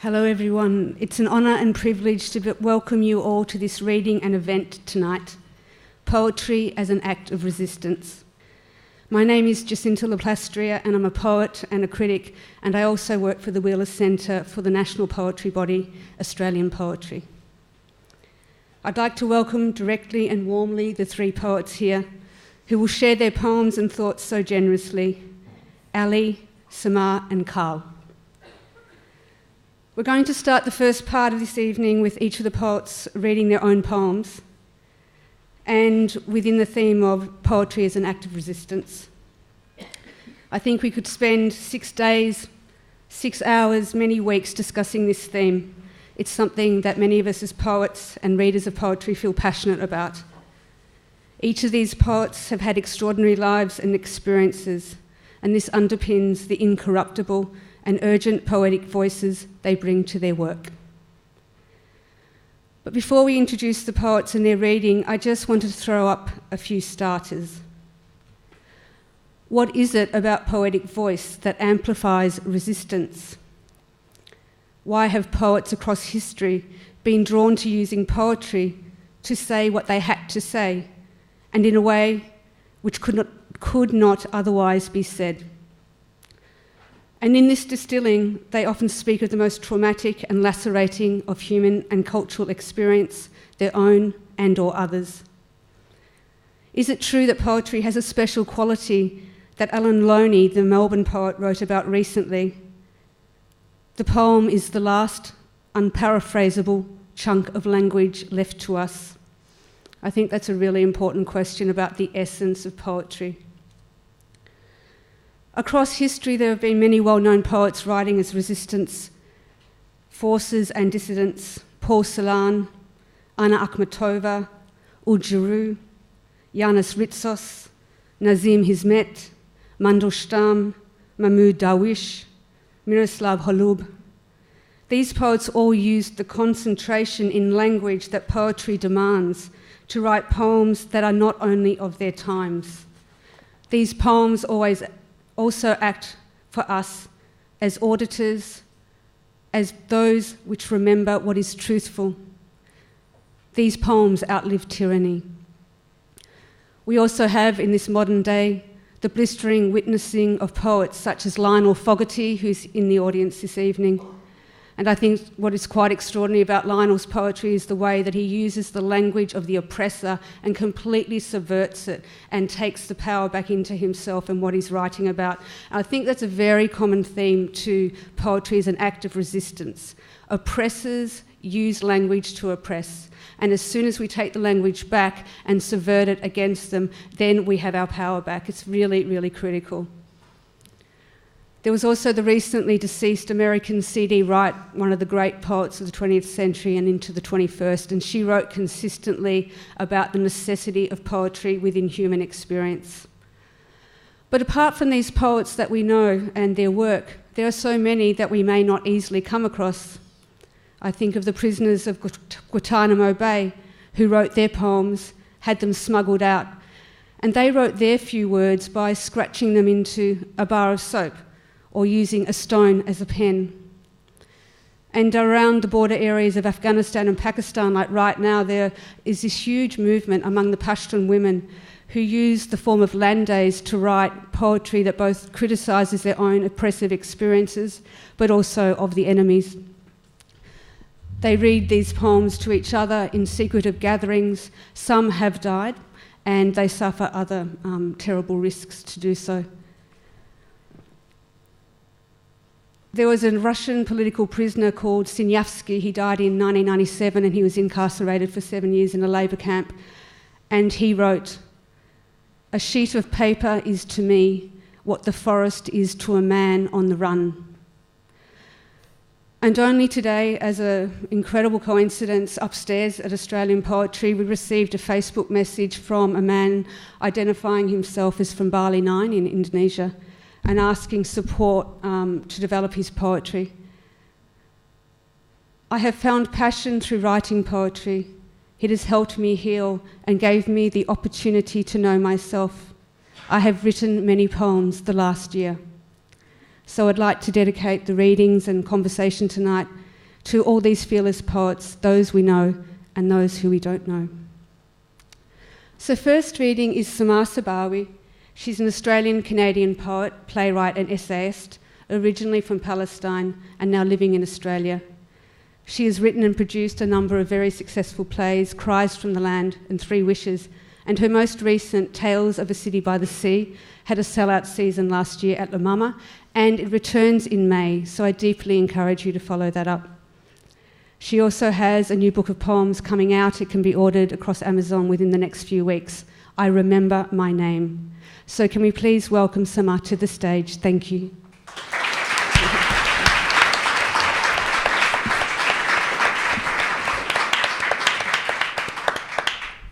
Hello everyone. It's an honour and privilege to welcome you all to this reading and event tonight, Poetry as an Act of Resistance. My name is Jacinta Laplastria and I'm a poet and a critic, and I also work for the Wheeler Centre for the national poetry body, Australian Poetry. I'd like to welcome directly and warmly the three poets here who will share their poems and thoughts so generously, Ali, Samar and Carl. We're going to start the first part of this evening with each of the poets reading their own poems, and within the theme of poetry as an act of resistance. I think we could spend 6 days, 6 hours, many weeks discussing this theme. It's something that many of us as poets and readers of poetry feel passionate about. Each of these poets have had extraordinary lives and experiences, and this underpins the incorruptible and urgent poetic voices they bring to their work. But before we introduce the poets and their reading, I just wanted to throw up a few starters. What is it about poetic voice that amplifies resistance? Why have poets across history been drawn to using poetry to say what they had to say, and in a way which could not otherwise be said? And in this distilling, they often speak of the most traumatic and lacerating of human and cultural experience, their own and or others. Is it true that poetry has a special quality that Alan Loney, the Melbourne poet, wrote about recently? The poem is the last unparaphrasable chunk of language left to us. I think that's a really important question about the essence of poetry. Across history, there have been many well-known poets writing as resistance forces and dissidents: Paul Celan, Anna Akhmatova, Ujuru, Yanis Ritsos, Nazim Hizmet, Mandelstam, Mahmoud Darwish, Miroslav Holub. These poets all used the concentration in language that poetry demands to write poems that are not only of their times. These poems also act for us as auditors, as those which remember what is truthful. These poems outlive tyranny. We also have in this modern day the blistering witnessing of poets such as Lionel Fogarty, who's in the audience this evening. And I think what is quite extraordinary about Lionel's poetry is the way that he uses the language of the oppressor and completely subverts it and takes the power back into himself and what he's writing about. And I think that's a very common theme to poetry as an act of resistance. Oppressors use language to oppress, and as soon as we take the language back and subvert it against them, then we have our power back. It's really, really critical. There was also the recently deceased American C.D. Wright, one of the great poets of the 20th century and into the 21st, and she wrote consistently about the necessity of poetry within human experience. But apart from these poets that we know and their work, there are so many that we may not easily come across. I think of the prisoners of Guantanamo Bay who wrote their poems, had them smuggled out, and they wrote their few words by scratching them into a bar of soap or using a stone as a pen. And around the border areas of Afghanistan and Pakistan, like right now, there is this huge movement among the Pashtun women who use the form of landays to write poetry that both criticises their own oppressive experiences, but also of the enemies. They read these poems to each other in secretive gatherings. Some have died, and they suffer other terrible risks to do so. There was a Russian political prisoner called Sinyavsky. He died in 1997 and he was incarcerated for 7 years in a labour camp. And he wrote, "A sheet of paper is to me what the forest is to a man on the run." And only today, as an incredible coincidence, upstairs at Australian Poetry, we received a Facebook message from a man identifying himself as from Bali 9 in Indonesia, and asking support to develop his poetry. I have found passion through writing poetry. It has helped me heal and gave me the opportunity to know myself. I have written many poems the last year. So I'd like to dedicate the readings and conversation tonight to all these fearless poets, those we know and those who we don't know. So first reading is Samar Sabawi. She's an Australian-Canadian poet, playwright and essayist, originally from Palestine and now living in Australia. She has written and produced a number of very successful plays, Cries from the Land and 3 Wishes, and her most recent, Tales of a City by the Sea, had a sellout season last year at La Mama, and it returns in May, so I deeply encourage you to follow that up. She also has a new book of poems coming out. It can be ordered across Amazon within the next few weeks. I Remember My Name. So can we please welcome Samar to the stage? Thank you.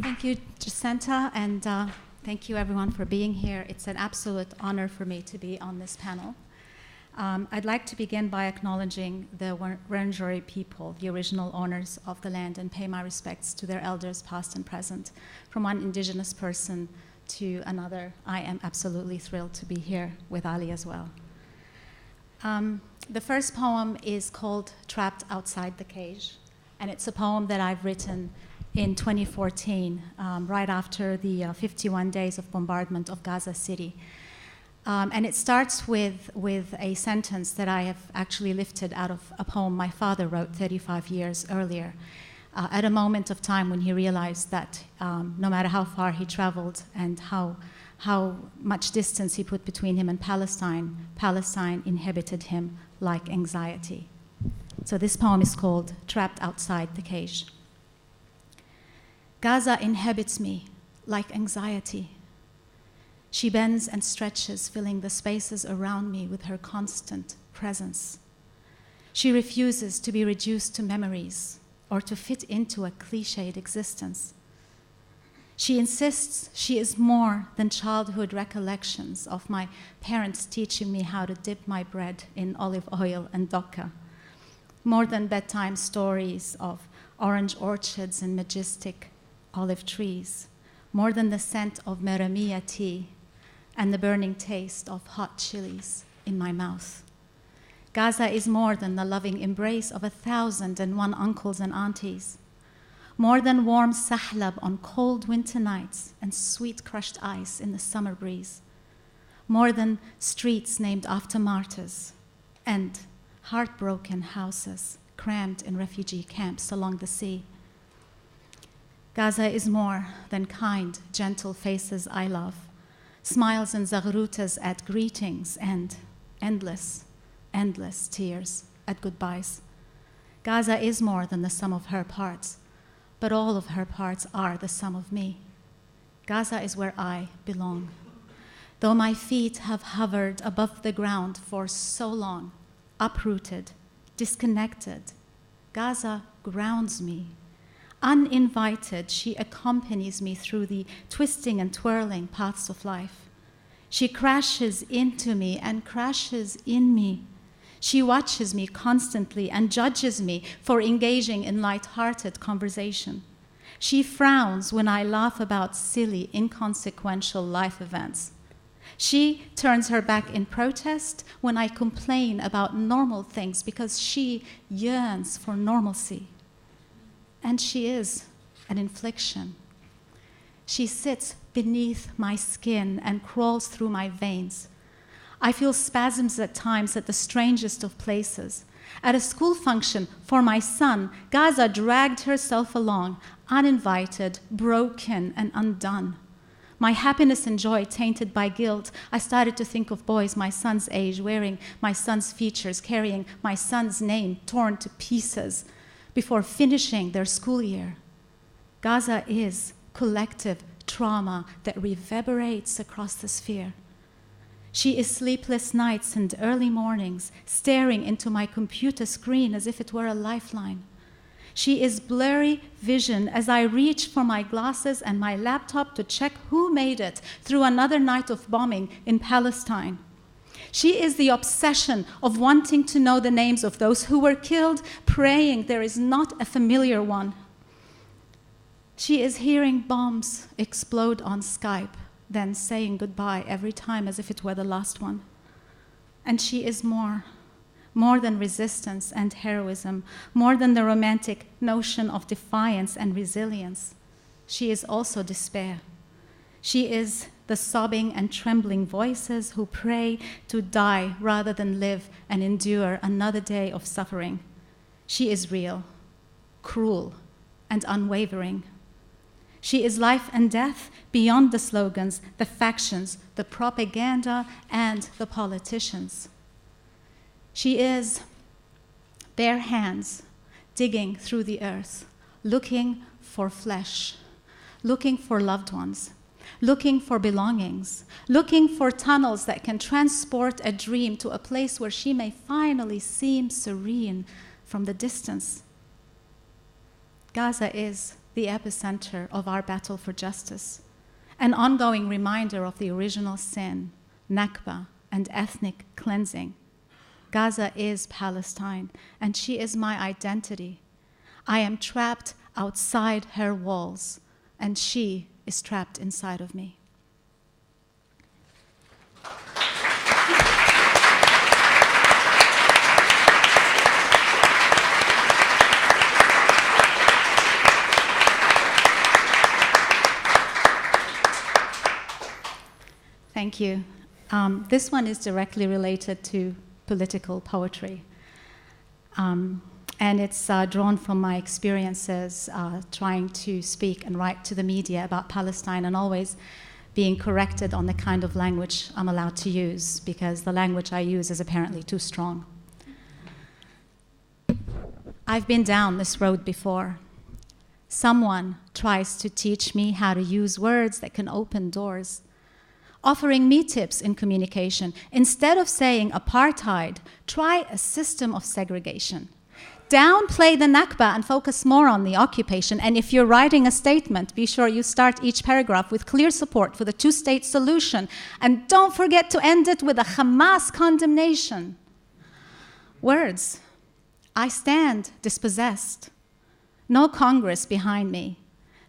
Thank you, Jacinta, and thank you everyone for being here. It's an absolute honor for me to be on this panel. I'd like to begin by acknowledging the Wurundjeri people, the original owners of the land, and pay my respects to their elders, past and present. From one Indigenous person to another, I am absolutely thrilled to be here with Ali as well. The first poem is called Trapped Outside the Cage, and it's a poem that I've written in 2014, right after the 51 days of bombardment of Gaza City. And it starts with a sentence that I have actually lifted out of a poem my father wrote 35 years earlier, at a moment of time when he realized that no matter how far he traveled and how much distance he put between him and Palestine, Palestine inhabited him like anxiety. So this poem is called Trapped Outside the Cage. Gaza inhabits me like anxiety. She bends and stretches, filling the spaces around me with her constant presence. She refuses to be reduced to memories or to fit into a cliched existence. She insists she is more than childhood recollections of my parents teaching me how to dip my bread in olive oil and doka, more than bedtime stories of orange orchards and majestic olive trees, more than the scent of meramia tea and the burning taste of hot chilies in my mouth. Gaza is more than the loving embrace of 1,001 uncles and aunties, more than warm sahlab on cold winter nights and sweet crushed ice in the summer breeze, more than streets named after martyrs and heartbroken houses crammed in refugee camps along the sea. Gaza is more than kind, gentle faces I love, smiles and zaghrutas at greetings, and endless, endless tears at goodbyes. Gaza is more than the sum of her parts, but all of her parts are the sum of me. Gaza is where I belong. Though my feet have hovered above the ground for so long, uprooted, disconnected, Gaza grounds me. Uninvited, she accompanies me through the twisting and twirling paths of life. She crashes into me and crashes in me. She watches me constantly and judges me for engaging in light-hearted conversation. She frowns when I laugh about silly, inconsequential life events. She turns her back in protest when I complain about normal things because she yearns for normalcy. And she is an infliction. She sits beneath my skin and crawls through my veins. I feel spasms at times at the strangest of places. At a school function for my son, Gaza dragged herself along, uninvited, broken, and undone. My happiness and joy tainted by guilt, I started to think of boys my son's age, wearing my son's features, carrying my son's name torn to pieces, before finishing their school year. Gaza is collective trauma that reverberates across the sphere. She is sleepless nights and early mornings, staring into my computer screen as if it were a lifeline. She is blurry vision as I reach for my glasses and my laptop to check who made it through another night of bombing in Palestine. She is the obsession of wanting to know the names of those who were killed, praying there is not a familiar one. She is hearing bombs explode on Skype, then saying goodbye every time as if it were the last one. And she is more more than resistance and heroism, more than the romantic notion of defiance and resilience. She is also despair. She is the sobbing and trembling voices who pray to die rather than live and endure another day of suffering. She is real, cruel, and unwavering. She is life and death beyond the slogans, the factions, the propaganda, and the politicians. She is bare hands digging through the earth, looking for flesh, looking for loved ones, looking for belongings, looking for tunnels that can transport a dream to a place where she may finally seem serene from the distance. Gaza is the epicenter of our battle for justice, an ongoing reminder of the original sin, Nakba, and ethnic cleansing. Gaza is Palestine, and she is my identity. I am trapped outside her walls, and she is trapped inside of me. Thank you. This one is directly related to political poetry. And it's drawn from my experiences trying to speak and write to the media about Palestine and always being corrected on the kind of language I'm allowed to use, because the language I use is apparently too strong. I've been down this road before. Someone tries to teach me how to use words that can open doors, offering me tips in communication. Instead of saying apartheid, try a system of segregation. Downplay the Nakba and focus more on the occupation. And if you're writing a statement, be sure you start each paragraph with clear support for the two-state solution. And don't forget to end it with a Hamas condemnation. Words. I stand dispossessed. No Congress behind me.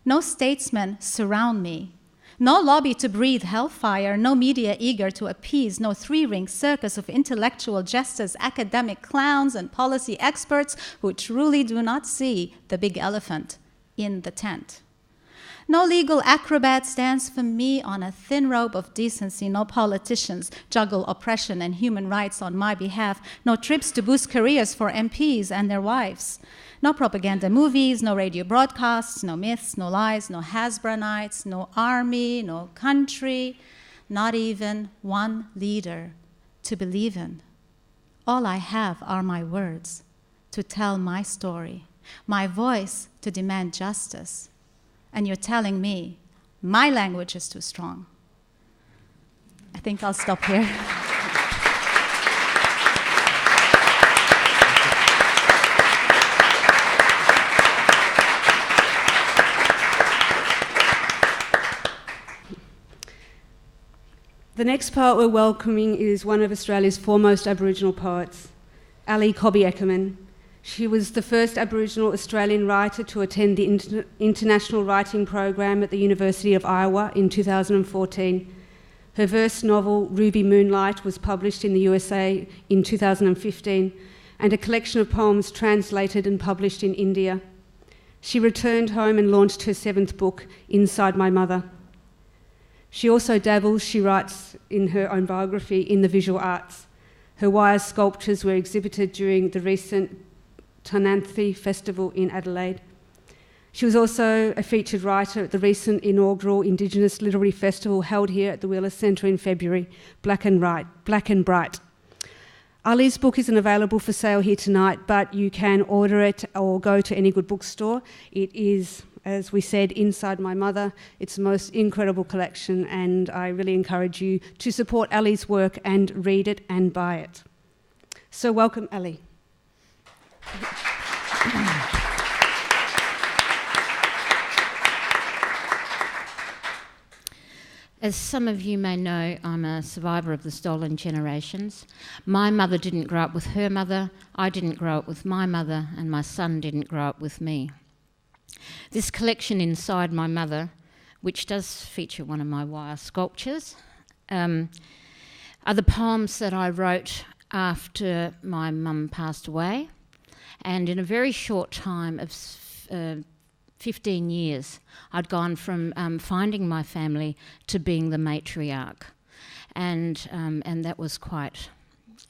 No statesmen surround me. No lobby to breathe hellfire, no media eager to appease, no three-ring circus of intellectual jesters, academic clowns, and policy experts who truly do not see the big elephant in the tent. No legal acrobat stands for me on a thin rope of decency. No politicians juggle oppression and human rights on my behalf. No trips to boost careers for MPs and their wives. No propaganda movies, no radio broadcasts, no myths, no lies, no Hasbro nights, no army, no country, not even one leader to believe in. All I have are my words to tell my story, my voice to demand justice. And you're telling me my language is too strong. I think I'll stop here. The next poet we're welcoming is one of Australia's foremost Aboriginal poets, Ali Cobby Eckermann. She was the first Aboriginal Australian writer to attend the International Writing Program at the University of Iowa in 2014. Her verse novel, Ruby Moonlight, was published in the USA in 2015, and a collection of poems translated and published in India. She returned home and launched her 7th book, Inside My Mother. She also dabbles, she writes in her own biography, in the visual arts. Her wire sculptures were exhibited during the recent Tananthi Festival in Adelaide. She was also a featured writer at the recent inaugural Indigenous Literary Festival held here at the Wheeler Centre in February, Black and Bright. Ali's book isn't available for sale here tonight, but you can order it or go to any good bookstore. It is, as we said, Inside My Mother. It's the most incredible collection, and I really encourage you to support Ali's work and read it and buy it. So welcome, Ali. As some of you may know, I'm a survivor of the stolen generations. My mother didn't grow up with her mother, I didn't grow up with my mother, and my son didn't grow up with me. This collection, Inside My Mother, which does feature one of my wire sculptures, are the poems that I wrote after my mum passed away, and in a very short time of 15 years, I'd gone from finding my family to being the matriarch, and that was quite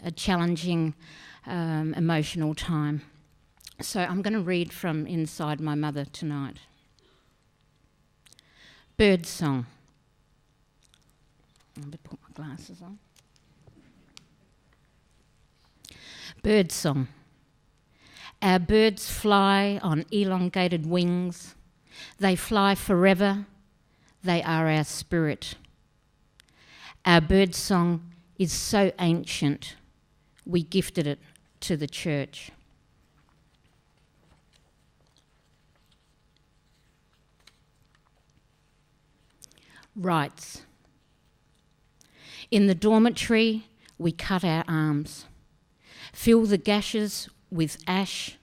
a challenging, emotional time. So I'm going to read from inside my mother tonight. Bird song. I'm going to put my glasses on. Bird song. Our birds fly on elongated wings. They fly forever. They are our spirit. Our bird song is so ancient, we gifted it to the church. Wrights. In the dormitory, we cut our arms, fill the gashes with ash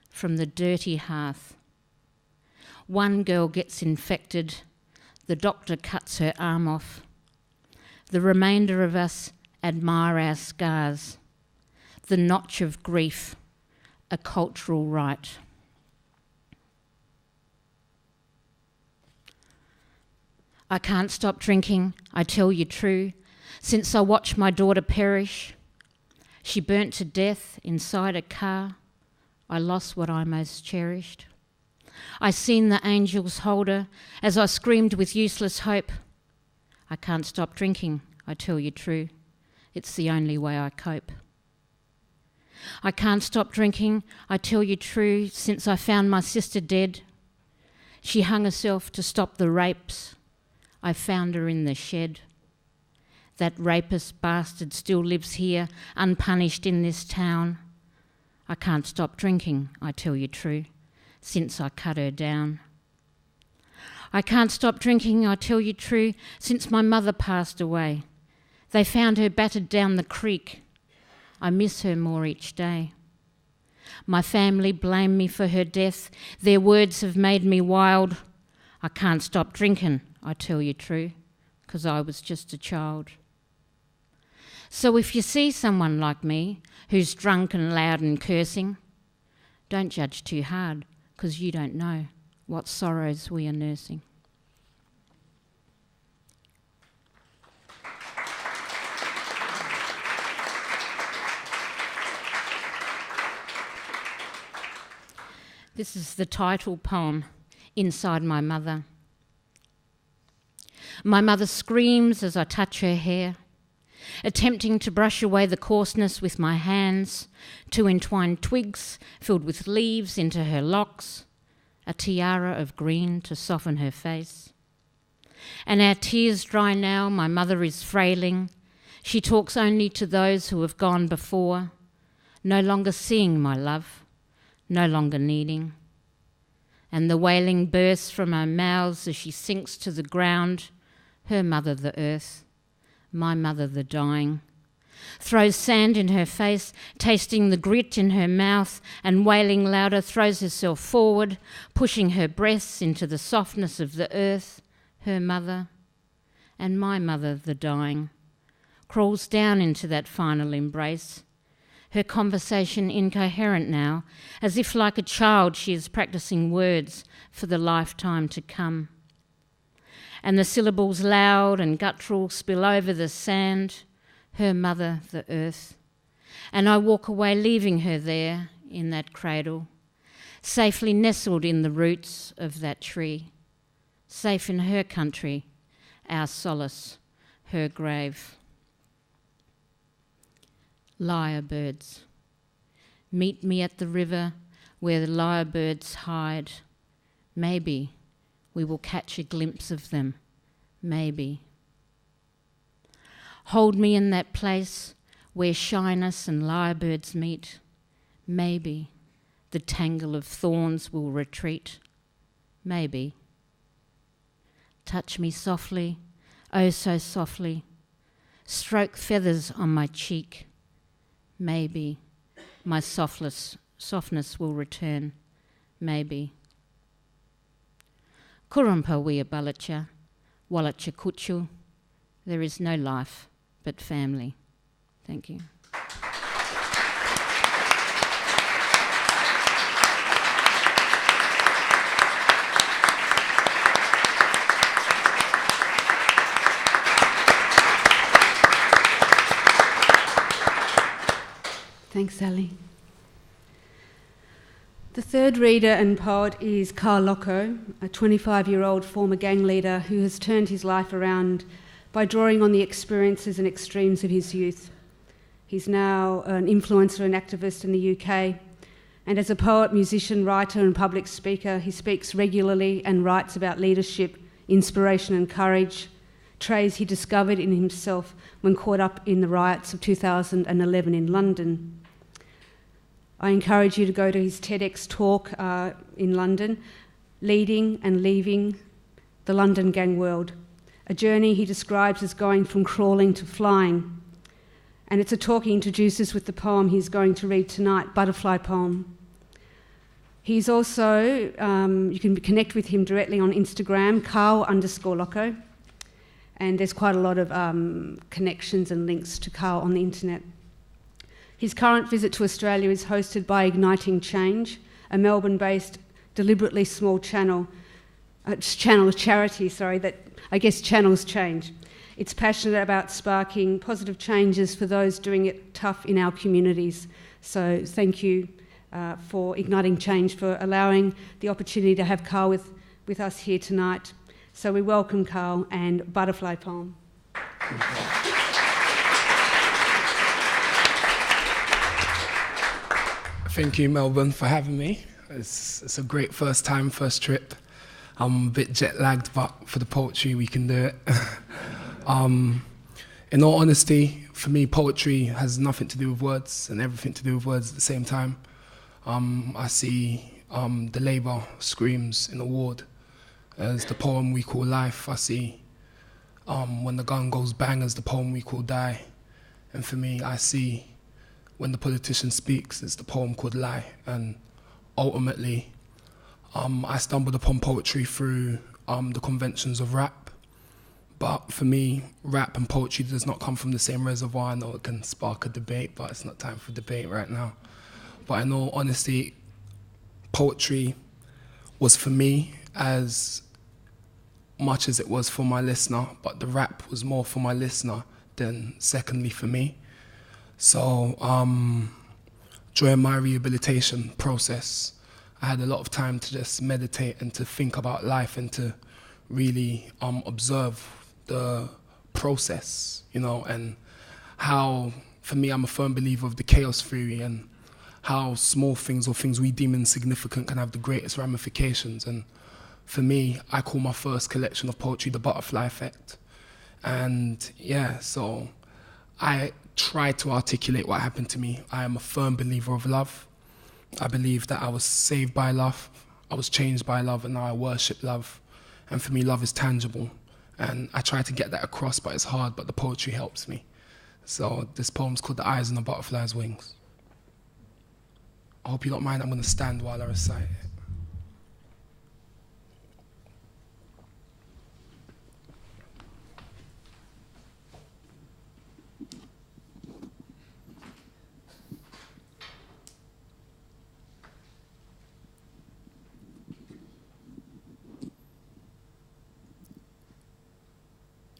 from the dirty hearth. One girl gets infected, the doctor cuts her arm off. The remainder of us admire our scars, the notch of grief, a cultural right. I can't stop drinking, I tell you true, since I watched my daughter perish. She burnt to death inside a car. I lost what I most cherished. I seen the angels hold her as I screamed with useless hope. I can't stop drinking, I tell you true. It's the only way I cope. I can't stop drinking, I tell you true, since I found my sister dead. She hung herself to stop the rapes. I found her in the shed. That rapist bastard still lives here, unpunished in this town. I can't stop drinking, I tell you true, since I cut her down. I can't stop drinking, I tell you true, since my mother passed away. They found her battered down the creek. I miss her more each day. My family blame me for her death. Their words have made me wild. I can't stop drinking, I tell you true, 'cause I was just a child. So if you see someone like me who's drunk and loud and cursing, don't judge too hard, 'cause you don't know what sorrows we are nursing. This is the title poem, Inside My Mother. My mother screams as I touch her hair, attempting to brush away the coarseness with my hands, to entwine twigs filled with leaves into her locks, a tiara of green to soften her face. And our tears dry now, my mother is frailing. She talks only to those who have gone before, no longer seeing my love, no longer needing. And the wailing bursts from her mouths as she sinks to the ground, her mother the earth, my mother the dying, throws sand in her face, tasting the grit in her mouth, and wailing louder, throws herself forward, pushing her breasts into the softness of the earth, her mother, and my mother the dying, crawls down into that final embrace, her conversation incoherent now, as if like a child she is practicing words for the lifetime to come. And the syllables loud and guttural spill over the sand, her mother the earth. And I walk away leaving her there in that cradle, safely nestled in the roots of that tree, safe in her country, our solace, her grave. Lyrebirds. Meet me at the river where the lyrebirds hide. Maybe we will catch a glimpse of them. Maybe. Hold me in that place where shyness and lyrebirds meet. Maybe the tangle of thorns will retreat. Maybe. Touch me softly, oh so softly. Stroke feathers on my cheek. Maybe my softness will return. Maybe. Kurumpa wia balacha, walacha kuchu. There is no life but family. Thank you. Thanks, Sally. The third reader and poet is Carl Locko, a 25-year-old former gang leader who has turned his life around by drawing on the experiences and extremes of his youth. He's now an influencer and activist in the UK, and as a poet, musician, writer and public speaker, he speaks regularly and writes about leadership, inspiration and courage, traits he discovered in himself when caught up in the riots of 2011 in London. I encourage you to go to his TEDx talk in London, Leading and Leaving the London Gang World, a journey he describes as going from crawling to flying. And it's a talk he introduces with the poem he's going to read tonight, Butterfly Poem. He's also, you can connect with him directly on Instagram, Carl_Locko, and there's quite a lot of connections and links to Carl on the internet. His current visit to Australia is hosted by Igniting Change, a Melbourne-based, deliberately small charity, that I guess channels change. It's passionate about sparking positive changes for those doing it tough in our communities. So thank you for Igniting Change for allowing the opportunity to have Carl with us here tonight. So we welcome Carl and Butterfly Poem. Thank you, Melbourne, for having me. It's a great first trip. I'm a bit jet-lagged, but for the poetry, we can do it. In all honesty, for me, poetry has nothing to do with words and everything to do with words at the same time. I see the labour screams in the ward as the poem we call life. I see when the gun goes bang as the poem we call die. And for me, I see when the politician speaks, it's the poem called lie. And ultimately, I stumbled upon poetry through the conventions of rap. But for me, rap and poetry does not come from the same reservoir. I know it can spark a debate, but it's not time for debate right now. But in all honesty, poetry was for me as much as it was for my listener, but the rap was more for my listener than secondly for me. So during my rehabilitation process, I had a lot of time to just meditate and to think about life and to really observe the process, and how, for me, I'm a firm believer of the chaos theory and how small things or things we deem insignificant can have the greatest ramifications. And for me, I call my first collection of poetry The Butterfly Effect. And yeah, so I try to articulate what happened to me. I am a firm believer of love. I believe that I was saved by love, I was changed by love, and now I worship love. And for me, love is tangible. And I try to get that across, but it's hard, but the poetry helps me. So this poem's called The Eyes on the Butterfly's Wings. I hope you don't mind, I'm going to stand while I recite it.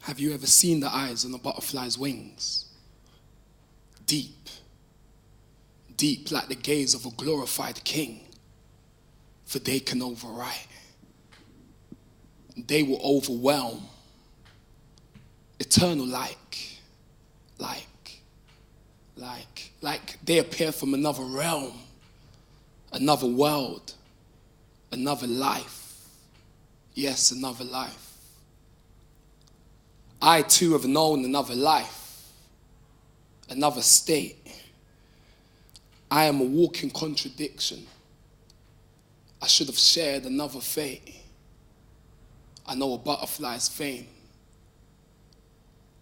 Have you ever seen the eyes on the butterfly's wings? Deep, deep like the gaze of a glorified king, for they can overwrite. They will overwhelm. Eternal like they appear from another realm, another world, another life. Yes, another life. I too have known another life, another state. I am a walking contradiction. I should have shared another fate. I know a butterfly's fame,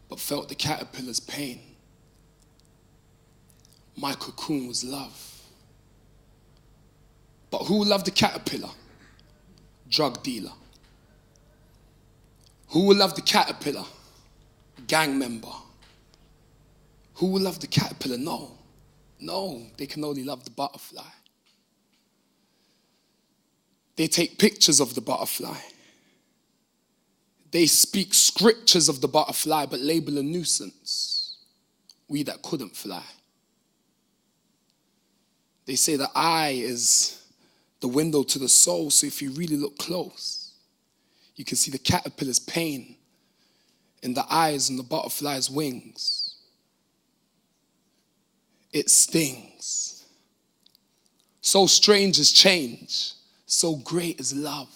but felt the caterpillar's pain. My cocoon was love. But who loved the caterpillar? Drug dealer. Who will love the caterpillar? Gang member. Who will love the caterpillar? No, they can only love the butterfly. They take pictures of the butterfly. They speak scriptures of the butterfly, but label a nuisance. We that couldn't fly. They say the eye is the window to the soul, so if you really look close, you can see the caterpillar's pain in the eyes and the butterfly's wings. It stings. So strange is change, so great is love.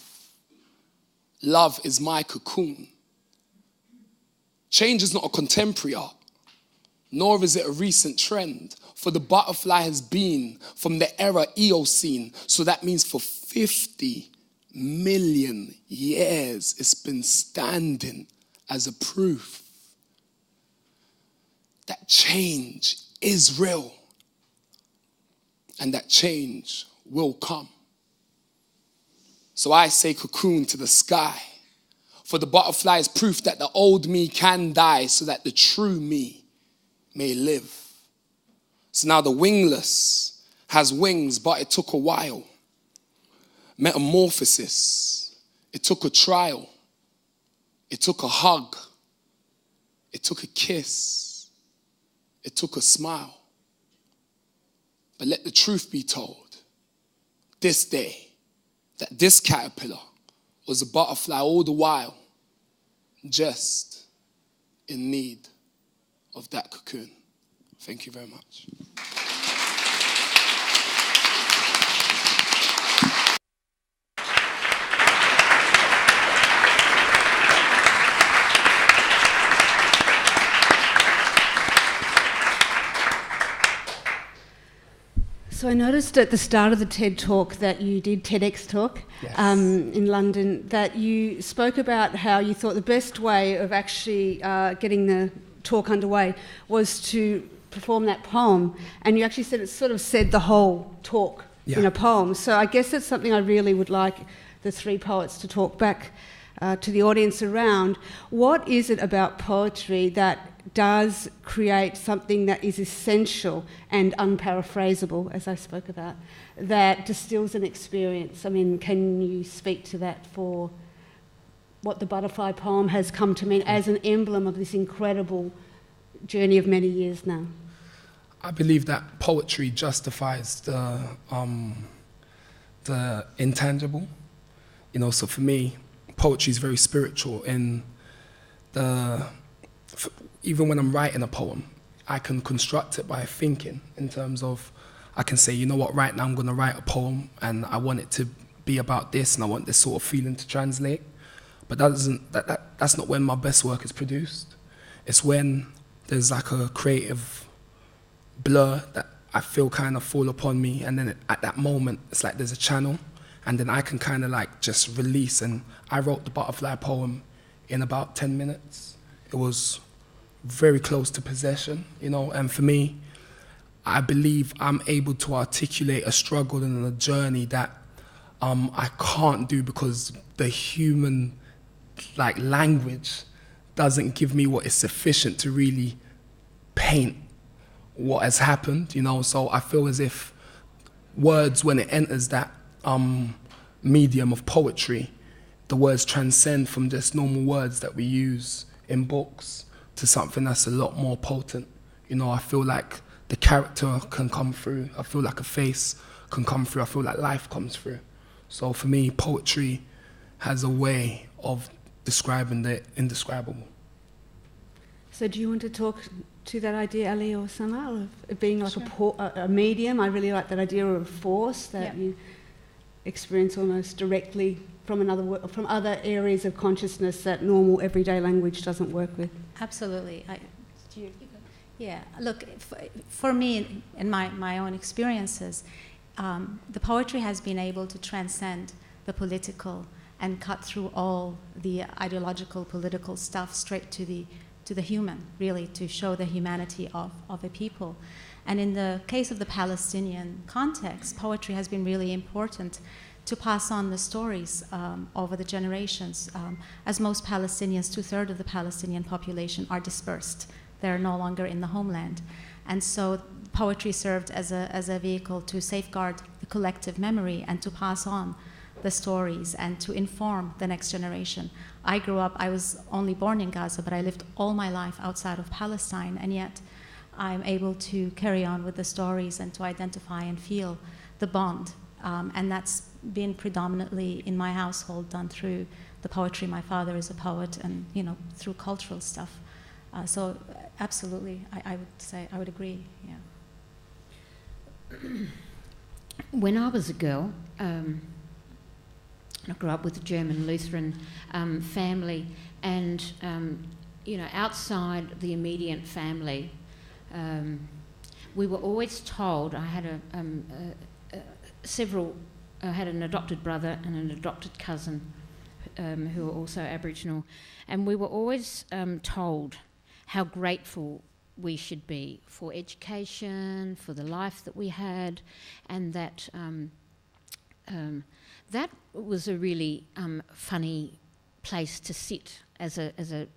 Love is my cocoon. Change is not a contemporary art, nor is it a recent trend, for the butterfly has been from the era Eocene, so that means for 50 million years it's been standing as a proof that change is real and that change will come. So I say cocoon to the sky, for the butterfly is proof that the old me can die so that the true me may live. So now the wingless has wings, but it took a while. Metamorphosis, it took a trial. It took a hug. It took a kiss. It took a smile. But let the truth be told, this day, that this caterpillar was a butterfly all the while, just in need of that cocoon. Thank you very much. So I noticed at the start of the TED talk that you did TEDx talk in London, that you spoke about how you thought the best way of actually getting the talk underway was to perform that poem, and you actually said it sort of said the whole talk in a poem. So I guess that's something I really would like the three poets to talk back to the audience around. What is it about poetry that does create something that is essential and unparaphrasable, as I spoke about, that distills an experience? I mean, can you speak to that for what the butterfly poem has come to mean as an emblem of this incredible journey of many years now? I believe that poetry justifies the intangible. You know, so for me, poetry is very spiritual. In even when I'm writing a poem, I can construct it by thinking in terms of, I can say, you know what, right now I'm going to write a poem and I want it to be about this and I want this sort of feeling to translate. But that's not when my best work is produced. It's when there's like a creative blur that I feel kind of fall upon me, and then at that moment it's like there's a channel, and then I can kind of like just release. And I wrote the butterfly poem in about 10 minutes. It was very close to possession, you know, and for me, I believe I'm able to articulate a struggle and a journey that I can't do because the human like language doesn't give me what is sufficient to really paint what has happened, you know. So I feel as if words, when it enters that medium of poetry, the words transcend from just normal words that we use in books to something that's a lot more potent. You know, I feel like the character can come through. I feel like a face can come through. I feel like life comes through. So for me, poetry has a way of describing the indescribable. So do you want to talk to that idea, Ali or Samar, of it being like a medium? I really like that idea of force that you experience almost directly from other areas of consciousness that normal everyday language doesn't work with. Absolutely. Yeah, look, for me, in my own experiences, the poetry has been able to transcend the political and cut through all the ideological, political stuff straight to the human, really, to show the humanity of a people. And in the case of the Palestinian context, poetry has been really important to pass on the stories over the generations. As most Palestinians, 2/3 of the Palestinian population are dispersed. They're no longer in the homeland. And so poetry served as a vehicle to safeguard the collective memory and to pass on the stories and to inform the next generation. I was only born in Gaza, but I lived all my life outside of Palestine, and yet I'm able to carry on with the stories and to identify and feel the bond. And that's been predominantly in my household done through the poetry. My father is a poet, and through cultural stuff. So absolutely, I would say, I would agree, yeah. When I was a girl, I grew up with a German Lutheran family, and outside the immediate family, we were always told. I had I had an adopted brother and an adopted cousin who were also Aboriginal, and we were always told how grateful we should be for education, for the life that we had, and that that was a really funny place to sit as a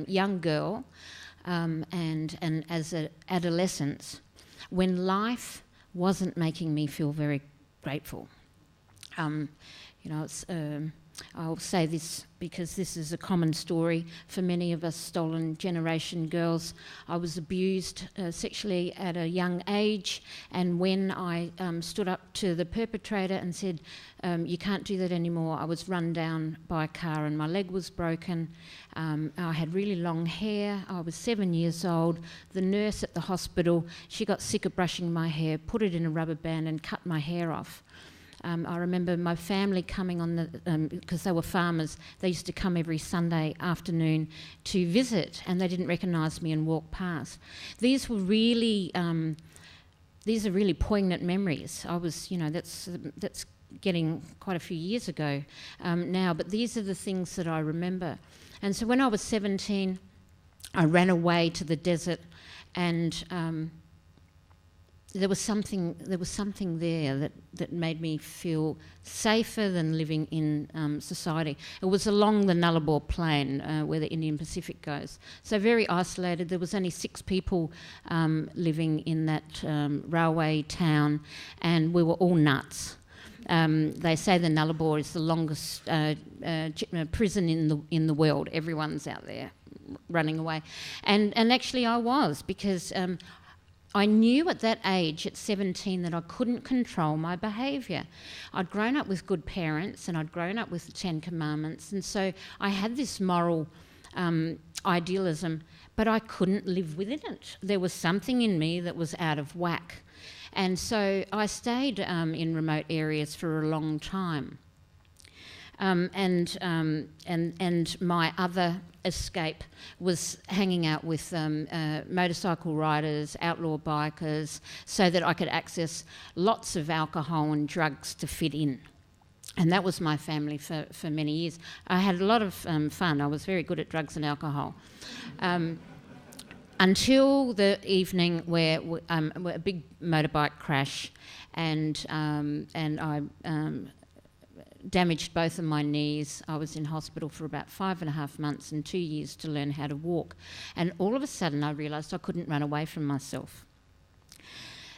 young girl and as an adolescent, when life wasn't making me feel very grateful. I'll say this because this is a common story for many of us stolen generation girls. I was abused sexually at a young age, and when I stood up to the perpetrator and said, you can't do that anymore, I was run down by a car and my leg was broken. I had really long hair. I was 7 years old. The nurse at the hospital, she got sick of brushing my hair, put it in a rubber band and cut my hair off. I remember my family coming on because they were farmers. They used to come every Sunday afternoon to visit, and they didn't recognise me and walk past. These are really poignant memories. I was, that's getting quite a few years ago now, but these are the things that I remember. And so when I was 17, I ran away to the desert, and there was something there that made me feel safer than living in society. It was along the Nullarbor Plain where the Indian Pacific goes. So very isolated. There was only 6 people living in that railway town, and we were all nuts. They say the Nullarbor is the longest prison in the world. Everyone's out there running away. And actually I was, because I knew at that age, at 17, that I couldn't control my behaviour. I'd grown up with good parents, and I'd grown up with the 10 Commandments, and so I had this moral idealism, but I couldn't live within it. There was something in me that was out of whack. And so I stayed in remote areas for a long time. And my other escape was hanging out with motorcycle riders, outlaw bikers, so that I could access lots of alcohol and drugs to fit in. And that was my family for many years. I had a lot of fun. I was very good at drugs and alcohol. Until the evening where a big motorbike crash, and I damaged both of my knees. I was in hospital for about 5.5 months and 2 years to learn how to walk. And all of a sudden I realised I couldn't run away from myself.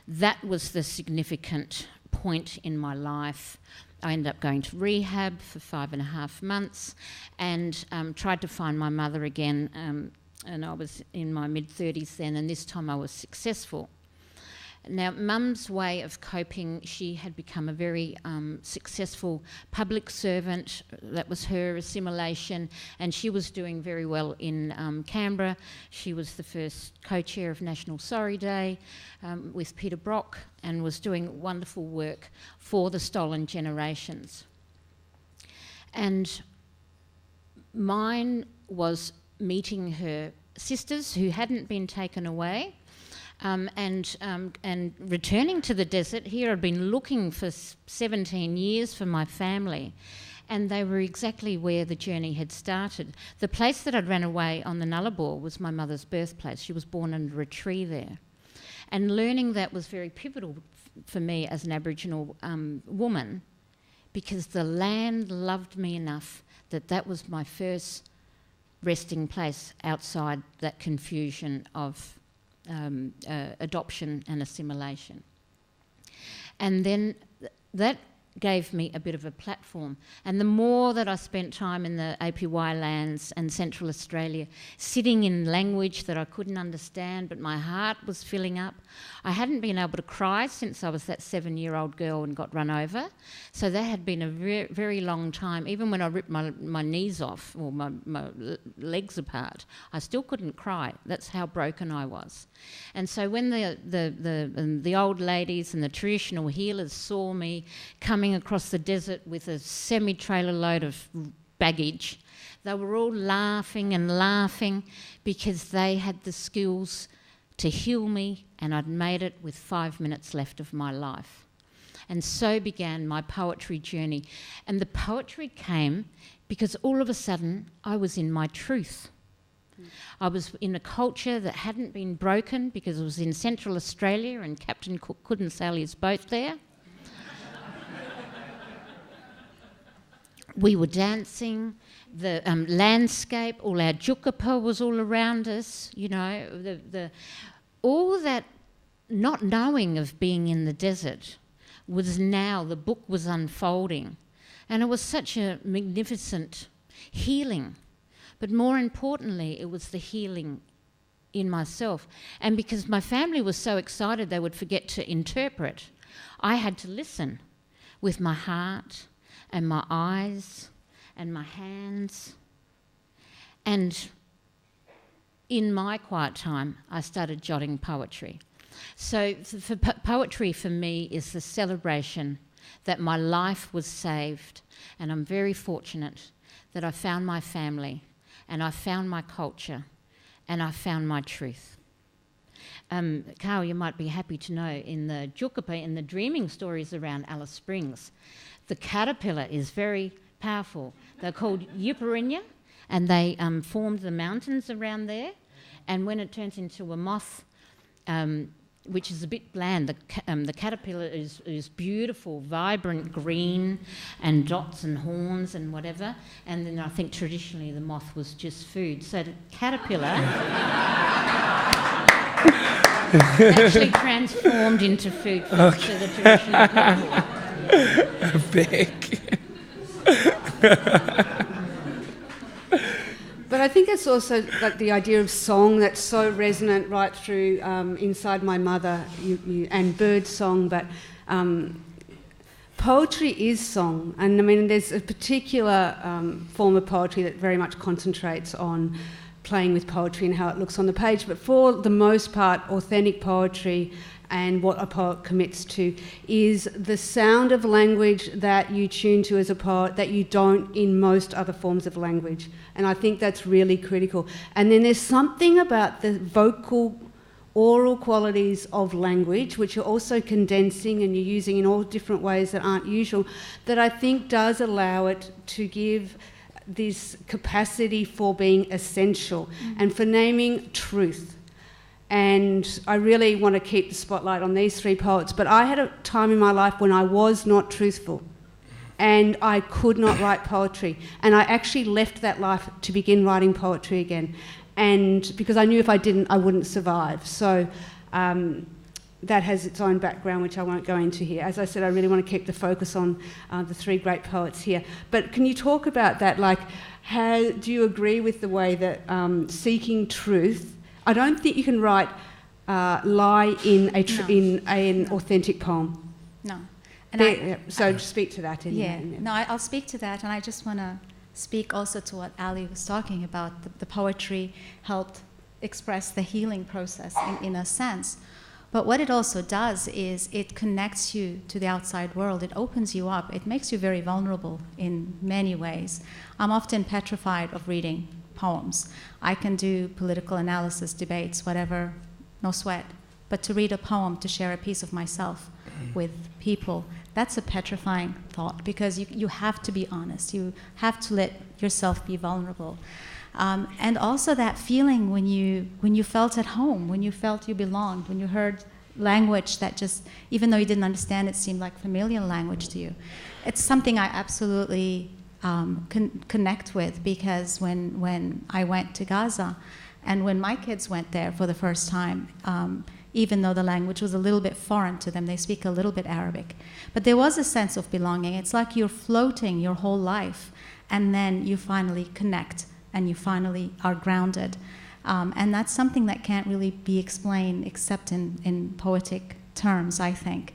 That was the significant point in my life. I ended up going to rehab for 5.5 months and tried to find my mother again. And I was in my mid-30s then, and this time I was successful. Now, Mum's way of coping, she had become a very successful public servant. That was her assimilation, and she was doing very well in Canberra. She was the first co-chair of National Sorry Day with Peter Brock, and was doing wonderful work for the stolen generations. And mine was meeting her sisters who hadn't been taken away, and returning to the desert. Here I'd been looking for 17 years for my family, and they were exactly where the journey had started. The place that I'd ran away on the Nullarbor was my mother's birthplace. She was born under a tree there. And learning that was very pivotal for me as an Aboriginal woman, because the land loved me enough that was my first resting place outside that confusion of adoption and assimilation. And then that gave me a bit of a platform. And the more that I spent time in the APY lands and Central Australia, sitting in language that I couldn't understand, but my heart was filling up. I hadn't been able to cry since I was that 7-year-old girl and got run over. So that had been a very, very long time. Even when I ripped my knees off or my legs apart, I still couldn't cry. That's how broken I was. And so when the old ladies and the traditional healers saw me coming across the desert with a semi-trailer load of baggage, they were all laughing and laughing because they had the skills to heal me, and I'd made it with 5 minutes left of my life. And so began my poetry journey. And the poetry came because all of a sudden I was in my truth. I was in a culture that hadn't been broken because it was in Central Australia and Captain Cook couldn't sail his boat there. We were dancing, the landscape, all our jukapa was all around us, you know, all that not knowing of being in the desert was now, the book was unfolding. And it was such a magnificent healing. But more importantly, it was the healing in myself. And because my family was so excited they would forget to interpret, I had to listen with my heart and my eyes and my hands. And in my quiet time, I started jotting poetry. So poetry for me is the celebration that my life was saved, and I'm very fortunate that I found my family, and I found my culture, and I found my truth. Carl, you might be happy to know, in the Jukapa, in the dreaming stories around Alice Springs, the caterpillar is very powerful. They're called Yuparinya, and they formed the mountains around there. And when it turns into a moth, which is a bit bland, the caterpillar is beautiful, vibrant green, and dots and horns and whatever. And then I think traditionally the moth was just food. So the caterpillar actually transformed into food for the traditional people. Big. But I think it's also like the idea of song that's so resonant right through inside my mother and bird song, but poetry is song. And I mean, there's a particular form of poetry that very much concentrates on playing with poetry and how it looks on the page. But for the most part, authentic poetry and what a poet commits to is the sound of language that you tune to as a poet that you don't in most other forms of language. And I think that's really critical. And then there's something about the vocal, oral qualities of language, which you're also condensing and you're using in all different ways that aren't usual, that I think does allow it to give this capacity for being essential and for naming truth. And I really want to keep the spotlight on these three poets. But I had a time in my life when I was not truthful and I could not write poetry. And I actually left that life to begin writing poetry again. And because I knew if I didn't, I wouldn't survive. So that has its own background, which I won't go into here. As I said, I really want to keep the focus on the three great poets here. But can you talk about that? Like, how do you agree with the way that seeking truth, I don't think you can write lie in an authentic poem. No. And so speak to that. I'll speak to that, and I just want to speak also to what Ali was talking about. The poetry helped express the healing process in a sense. But what it also does is it connects you to the outside world. It opens you up. It makes you very vulnerable in many ways. I'm often petrified of reading poems. I can do political analysis, debates, whatever, no sweat. But to read a poem, to share a piece of myself with people, that's a petrifying thought, because you have to be honest. You have to let yourself be vulnerable. And also that feeling when you felt at home, when you felt you belonged, when you heard language that just, even though you didn't understand, it seemed like familiar language to you. It's something I absolutely connect with, because when I went to Gaza and when my kids went there for the first time, even though the language was a little bit foreign to them. They speak a little bit Arabic. But there was a sense of belonging. It's like you're floating your whole life, and then you finally connect, and you finally are grounded. And that's something that can't really be explained except in poetic terms, I think.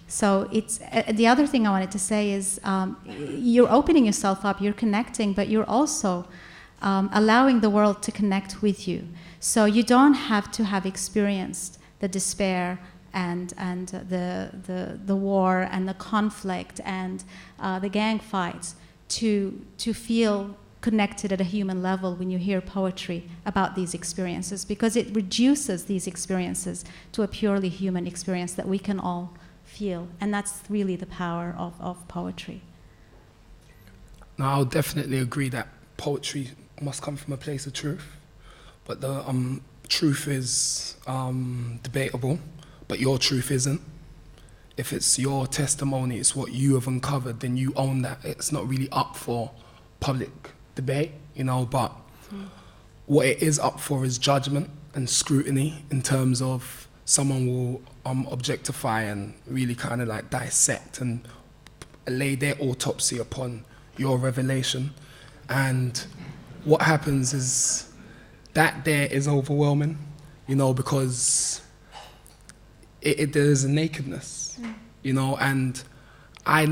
So it's the other thing I wanted to say is you're opening yourself up, you're connecting, but you're also allowing the world to connect with you. So you don't have to have experienced the despair and the war and the conflict and the gang fights to feel connected at a human level when you hear poetry about these experiences, because it reduces these experiences to a purely human experience that we can all feel. And that's really the power of poetry. No, I'll definitely agree that poetry must come from a place of truth, but the truth is debatable, but your truth isn't. If it's your testimony, it's what you have uncovered, then you own that. It's not really up for public debate, you know, but what it is up for is judgment and scrutiny, in terms of someone will objectify and really kind of like dissect and lay their autopsy upon your revelation. And what happens is that there is overwhelming, you know, because there's a nakedness, you know, and I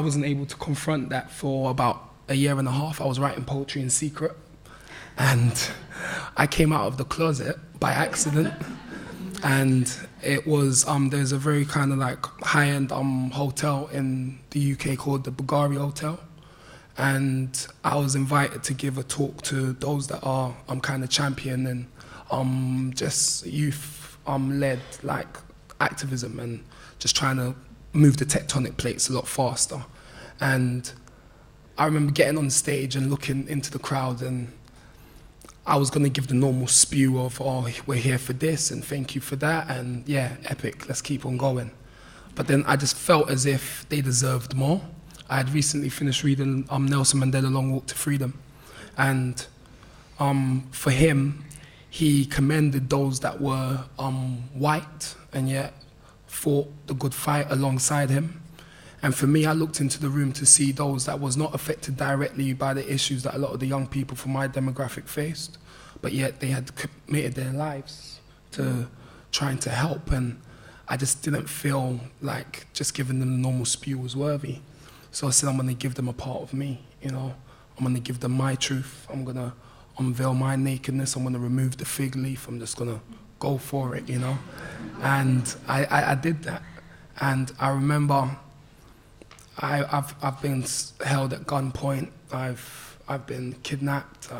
wasn't able to confront that for about a year and a half. I was writing poetry in secret, and I came out of the closet by accident. And it was there's a very kind of like high-end hotel in the UK called the Bulgari Hotel, and I was invited to give a talk to those that are kind of championing just youth led like activism and just trying to move the tectonic plates a lot faster. And I remember getting on stage and looking into the crowd, and I was going to give the normal spew of, oh, we're here for this and thank you for that, and yeah, epic, let's keep on going. But then I just felt as if they deserved more. I had recently finished reading Nelson Mandela Long Walk to Freedom, and for him, he commended those that were white and yet fought the good fight alongside him. And for me, I looked into the room to see those that was not affected directly by the issues that a lot of the young people from my demographic faced, but yet they had committed their lives to trying to help. And I just didn't feel like just giving them the normal spew was worthy. So I said, I'm gonna give them a part of me, you know? I'm gonna give them my truth. I'm gonna unveil my nakedness. I'm gonna remove the fig leaf. I'm just gonna go for it, you know? And I did that. And I remember I've been held at gunpoint. I've been kidnapped.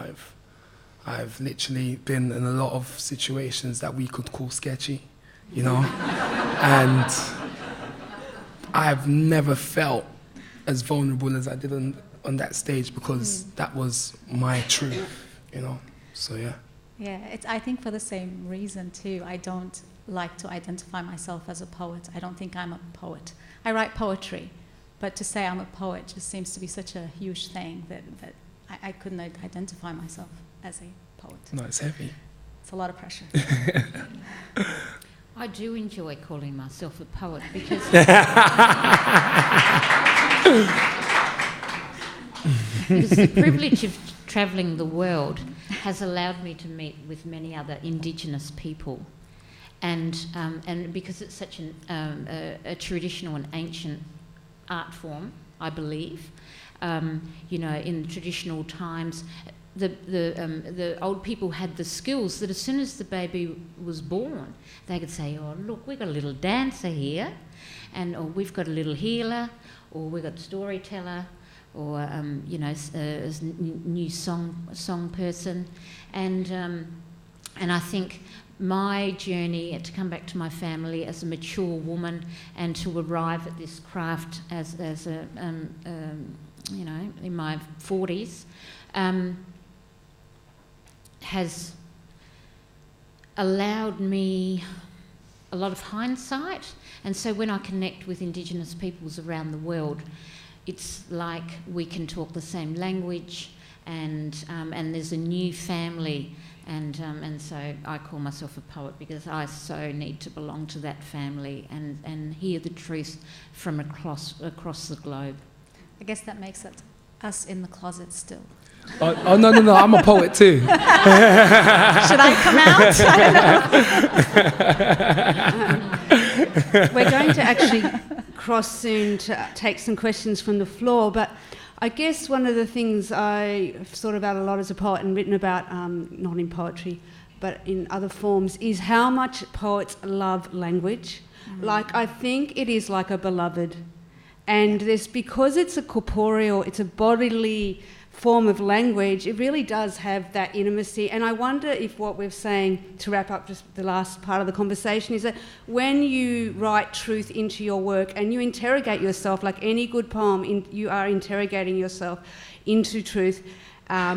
I've literally been in a lot of situations that we could call sketchy, you know. And I've never felt as vulnerable as I did on that stage, because that was my truth, you know. So yeah. Yeah, I think for the same reason too. I don't like to identify myself as a poet. I don't think I'm a poet. I write poetry. But to say I'm a poet just seems to be such a huge thing that I couldn't identify myself as a poet. No, it's heavy. It's a lot of pressure. I do enjoy calling myself a poet because the privilege of travelling the world has allowed me to meet with many other Indigenous people. And because it's such a traditional and ancient art form, I believe. You know, in traditional times, the old people had the skills that as soon as the baby was born, they could say, oh, look, we've got a little dancer here, or we've got a little healer, or we've got a storyteller, or, you know, a new song person. And I think my journey to come back to my family as a mature woman and to arrive at this craft as a you know, in my 40s, has allowed me a lot of hindsight. And so when I connect with Indigenous peoples around the world, it's like we can talk the same language, and there's a new family And so I call myself a poet because I so need to belong to that family and hear the truth from across the globe. I guess that makes it us in the closet still. Oh no, I'm a poet too. Should I come out? We're going to actually cross soon to take some questions from the floor, but I guess one of the things I've thought about a lot as a poet and written about, not in poetry, but in other forms, is how much poets love language. Like, I think it is like a beloved. And because it's a corporeal, it's a bodily form of language, it really does have that intimacy. And I wonder if what we're saying, to wrap up just the last part of the conversation, is that when you write truth into your work and you interrogate yourself, like any good poem, you are interrogating yourself into truth,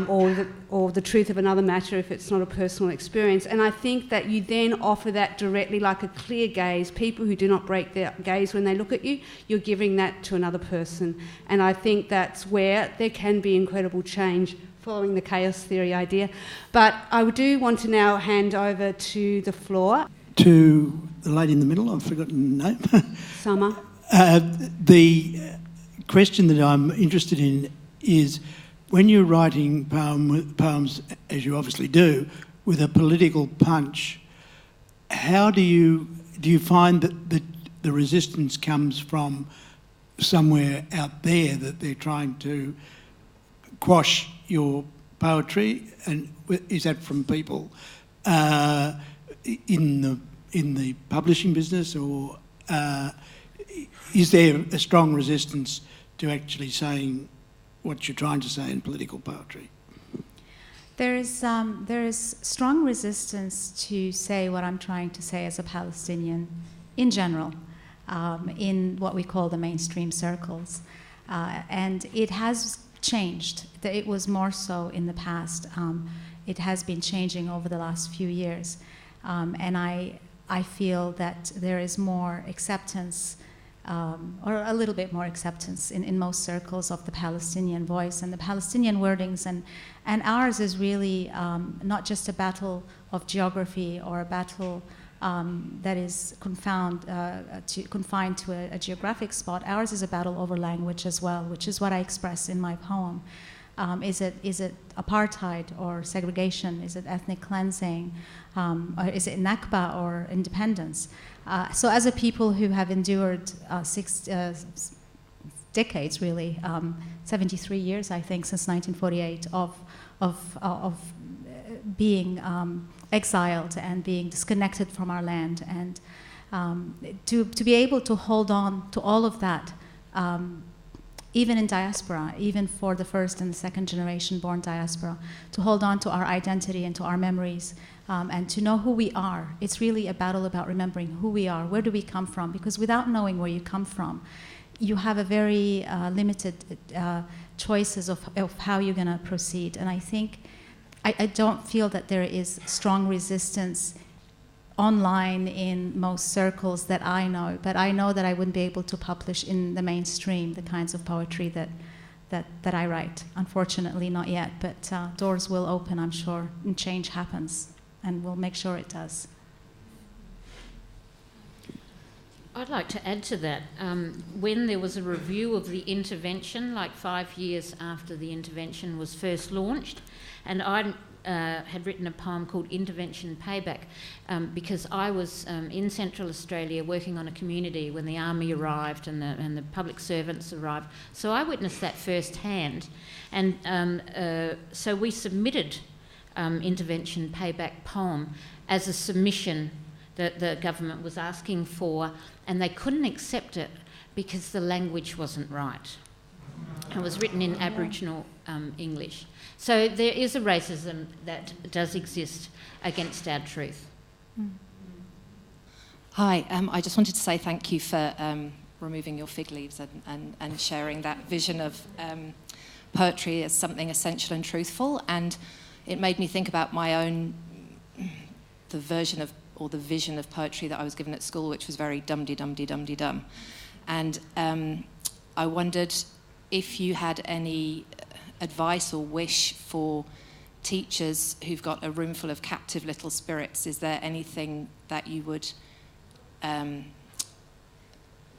or the truth of another matter if it's not a personal experience. And I think that you then offer that directly, like a clear gaze. People who do not break their gaze when they look at you, you're giving that to another person. And I think that's where there can be incredible change, following the chaos theory idea. But I do want to now hand over to the floor. To the lady in the middle, I've forgotten the name. Samar. The question that I'm interested in is, when you're writing poems, as you obviously do, with a political punch, how do you find that the resistance comes from somewhere out there, that they're trying to quash your poetry? And is that from people in the publishing business, or is there a strong resistance to actually saying what you're trying to say in political poetry? There is strong resistance to say what I'm trying to say as a Palestinian in general, in what we call the mainstream circles. And it has changed. It was more so in the past. It has been changing over the last few years. And I feel that there is more acceptance, or a little bit more acceptance in most circles of the Palestinian voice and the Palestinian wordings. And ours is really not just a battle of geography or a battle that is confined to a geographic spot. Ours is a battle over language as well, which is what I express in my poem. Is it apartheid or segregation? Is it ethnic cleansing? Or is it Nakba or independence? So as a people who have endured 6 decades, really, 73 years, I think, since 1948, of being exiled and being disconnected from our land, and to be able to hold on to all of that, even in diaspora, even for the first and the second generation born diaspora, to hold on to our identity and to our memories, and to know who we are. It's really a battle about remembering who we are, where do we come from, because without knowing where you come from, you have a very limited choices of how you're going to proceed. And I think, I don't feel that there is strong resistance online in most circles that I know, but I know that I wouldn't be able to publish in the mainstream the kinds of poetry that I write. Unfortunately, not yet, but doors will open, I'm sure, and change happens, and we'll make sure it does. I'd like to add to that. When there was a review of the intervention, like 5 years after the intervention was first launched, and I had written a poem called Intervention Payback, because I was in Central Australia working on a community when the army arrived and the public servants arrived. So I witnessed that firsthand. And so we submitted Intervention Payback poem as a submission that the government was asking for, and they couldn't accept it because the language wasn't right. It was written in Aboriginal English. So there is a racism that does exist against our truth. Hi, I just wanted to say thank you for removing your fig leaves and sharing that vision of poetry as something essential and truthful. And it made me think about my own, the vision of poetry that I was given at school, which was very dum-de-dum-de-dum-de-dum. And I wondered if you had any advice or wish for teachers who've got a room full of captive little spirits, is there anything that you would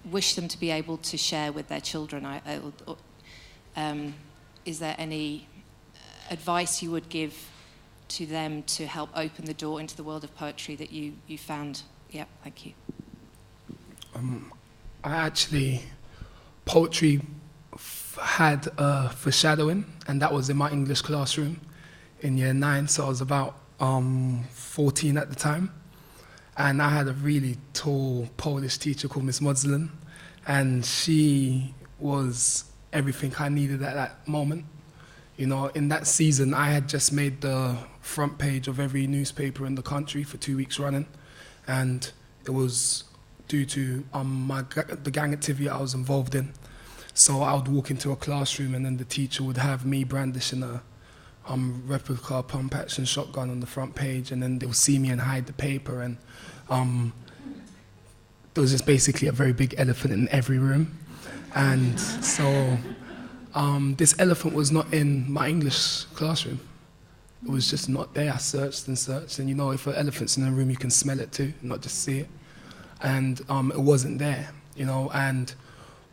wish them to be able to share with their children? Is there any advice you would give to them to help open the door into the world of poetry that you found? Yeah, thank you. Poetry had a foreshadowing, and that was in my English classroom in year 9, so I was about 14 at the time. And I had a really tall Polish teacher called Miss Modzlin, and she was everything I needed at that moment. You know, in that season, I had just made the front page of every newspaper in the country for 2 weeks running, and it was due to the gang activity I was involved in. So I would walk into a classroom, and then the teacher would have me brandishing a replica pump action shotgun on the front page, and then they would see me and hide the paper, and there was just basically a very big elephant in every room. And so this elephant was not in my English classroom. It was just not there. I searched and searched, and you know, if an elephant's in a room, you can smell it too, not just see it. And it wasn't there, you know. And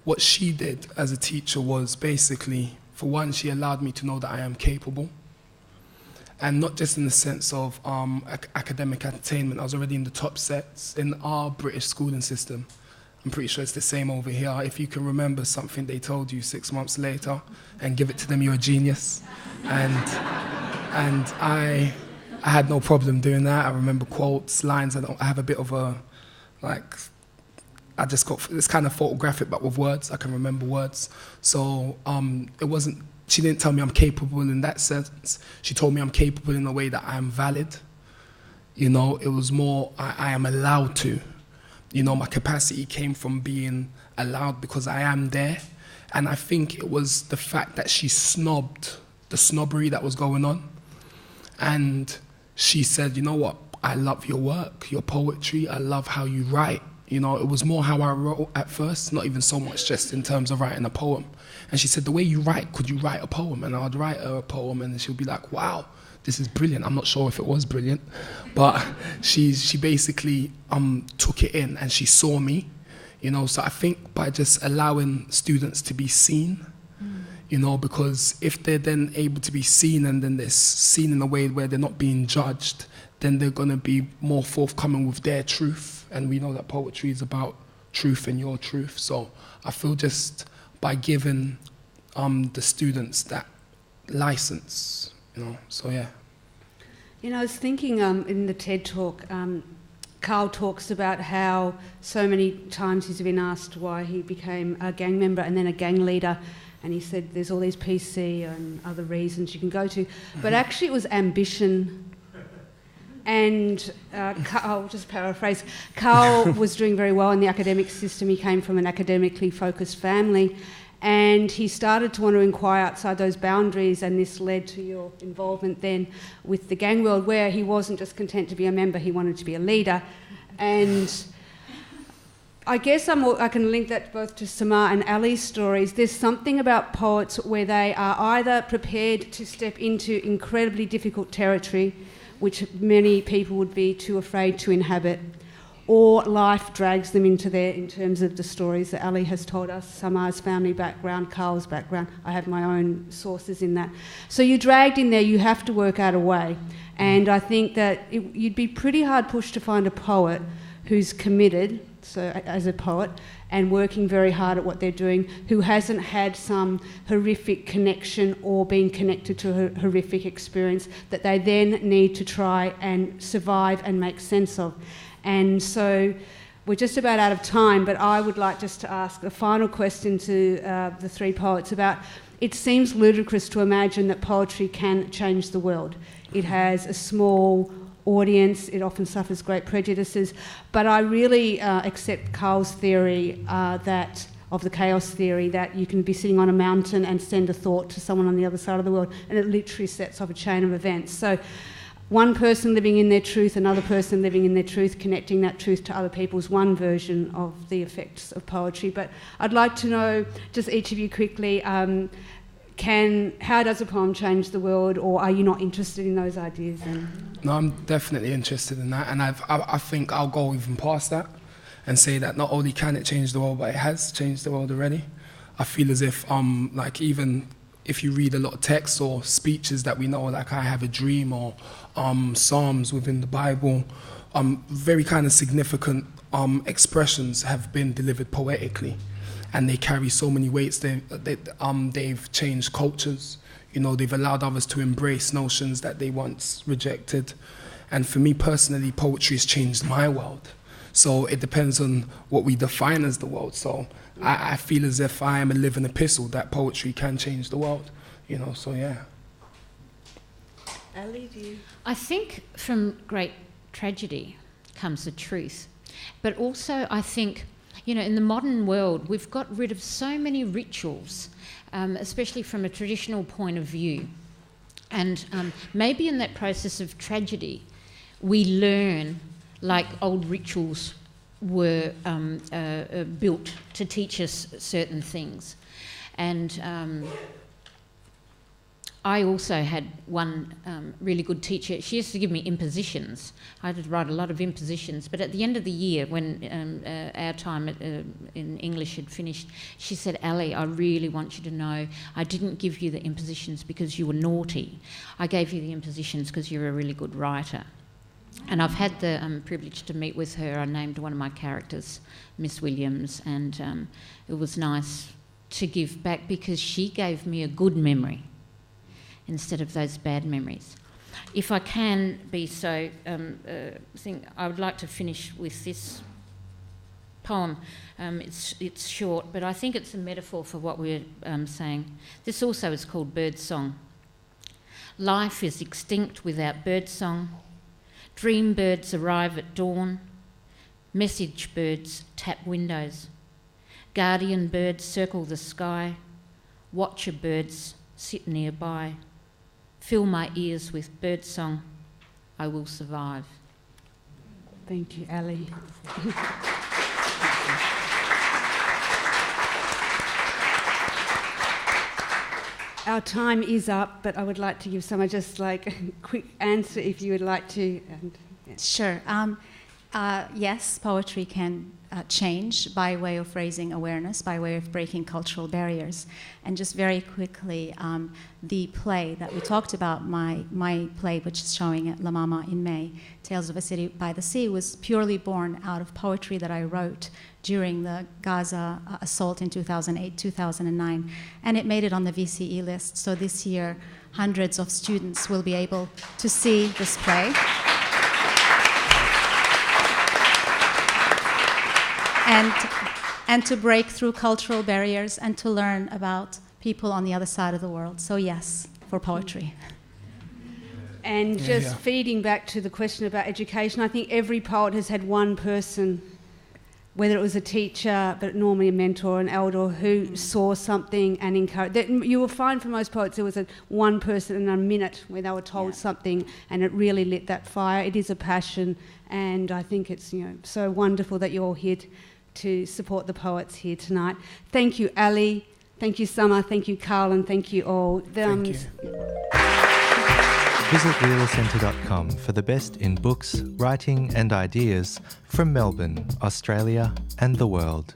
what she did as a teacher was basically, for one, she allowed me to know that I am capable. And not just in the sense of academic attainment. I was already in the top sets in our British schooling system. I'm pretty sure it's the same over here. If you can remember something they told you 6 months later and give it to them, you're a genius. And I had no problem doing that. I remember quotes, lines. I have a bit of a, like, I just got, it's kind of photographic, but with words. I can remember words. So it wasn't, she didn't tell me I'm capable in that sense. She told me I'm capable in a way that I am valid. You know, it was more, I am allowed to. You know, my capacity came from being allowed because I am there. And I think it was the fact that she snobbed the snobbery that was going on. And she said, you know what, I love your work, your poetry, I love how you write. You know, it was more how I wrote at first, not even so much just in terms of writing a poem. And she said, the way you write, could you write a poem? And I'd write her a poem, and she'll be like, wow, this is brilliant. I'm not sure if it was brilliant, but she basically took it in, and she saw me, you know. So I think by just allowing students to be seen, you know, because if they're then able to be seen, and then they're seen in a way where they're not being judged, then they're going to be more forthcoming with their truth. And we know that poetry is about truth and your truth. So I feel just by giving the students that license, you know, so yeah. You know, I was thinking in the TED talk, Carl talks about how so many times he's been asked why he became a gang member and then a gang leader, and he said there's all these PC and other reasons you can go to, but actually it was ambition. And I'll just paraphrase, Carl was doing very well in the academic system. He came from an academically focused family, and he started to want to inquire outside those boundaries, and this led to your involvement then with the gang world, where he wasn't just content to be a member, he wanted to be a leader. And I guess I can link that both to Samar and Ali's stories. There's something about poets where they are either prepared to step into incredibly difficult territory, which many people would be too afraid to inhabit, or life drags them into there in terms of the stories that Ali has told us, Samar's family background, Carl's background. I have my own sources in that. So you're dragged in there, you have to work out a way. And I think that you'd be pretty hard pushed to find a poet who's committed, so as a poet, and working very hard at what they're doing, who hasn't had some horrific connection or been connected to a horrific experience that they then need to try and survive and make sense of. And so we're just about out of time, but I would like just to ask a final question to the three poets about, it seems ludicrous to imagine that poetry can change the world. It has a small audience, it often suffers great prejudices, but I really accept Carl's theory that of the chaos theory, that you can be sitting on a mountain and send a thought to someone on the other side of the world, and it literally sets off a chain of events. So one person living in their truth, another person living in their truth, connecting that truth to other people is one version of the effects of poetry. But I'd like to know, just each of you quickly, can how does a poem change the world, or are you not interested in those ideas? No, I'm definitely interested in that, and I think I'll go even past that and say that not only can it change the world, but it has changed the world already. I feel as if, like, even if you read a lot of texts or speeches that we know, like I Have a Dream or Psalms within the Bible, very kind of significant expressions have been delivered poetically, and they carry so many weights. They've changed cultures. You know, they've allowed others to embrace notions that they once rejected. And for me personally, poetry has changed my world. So it depends on what we define as the world. So I feel as if I am a living epistle that poetry can change the world. You know, so yeah. Ali, do you? I think from great tragedy comes the truth. But also I think, you know, in the modern world, we've got rid of so many rituals, especially from a traditional point of view. And maybe in that process of tragedy, we learn, like old rituals were built to teach us certain things. And I also had one really good teacher. She used to give me impositions. I had to write a lot of impositions, but at the end of the year, when our time in English had finished, she said, "Ali, I really want you to know I didn't give you the impositions because you were naughty. I gave you the impositions because you're a really good writer." And I've had the privilege to meet with her. I named one of my characters Miss Williams, and it was nice to give back because she gave me a good memory instead of those bad memories. If I can be so, I would like to finish with this poem. It's short, but I think it's a metaphor for what we're saying. This also is called Birdsong. Life is extinct without birdsong. Dream birds arrive at dawn. Message birds tap windows. Guardian birds circle the sky. Watcher birds sit nearby. Fill my ears with birdsong. I will survive. Thank you, Ali. Our time is up, but I would like to give Samar just like a quick answer if you would like to. Sure. Yes, poetry can change by way of raising awareness, by way of breaking cultural barriers. And just very quickly, the play that we talked about, my play, which is showing at La Mama in May, Tales of a City by the Sea, was purely born out of poetry that I wrote during the Gaza assault in 2008, 2009. And it made it on the VCE list. So this year, hundreds of students will be able to see this play. And to break through cultural barriers and to learn about people on the other side of the world. So yes, for poetry. And feeding back to the question about education, I think every poet has had one person, whether it was a teacher, but normally a mentor, an elder, who saw something and encouraged. You will find for most poets there was one person in a minute where they were told something and it really lit that fire. It is a passion, and I think it's so wonderful that you're all here to support the poets here tonight. Thank you, Ali. Thank you, Samar. Thank you, Carl, and thank you all. Thank you. Visit realcentre.com for the best in books, writing and ideas from Melbourne, Australia and the world.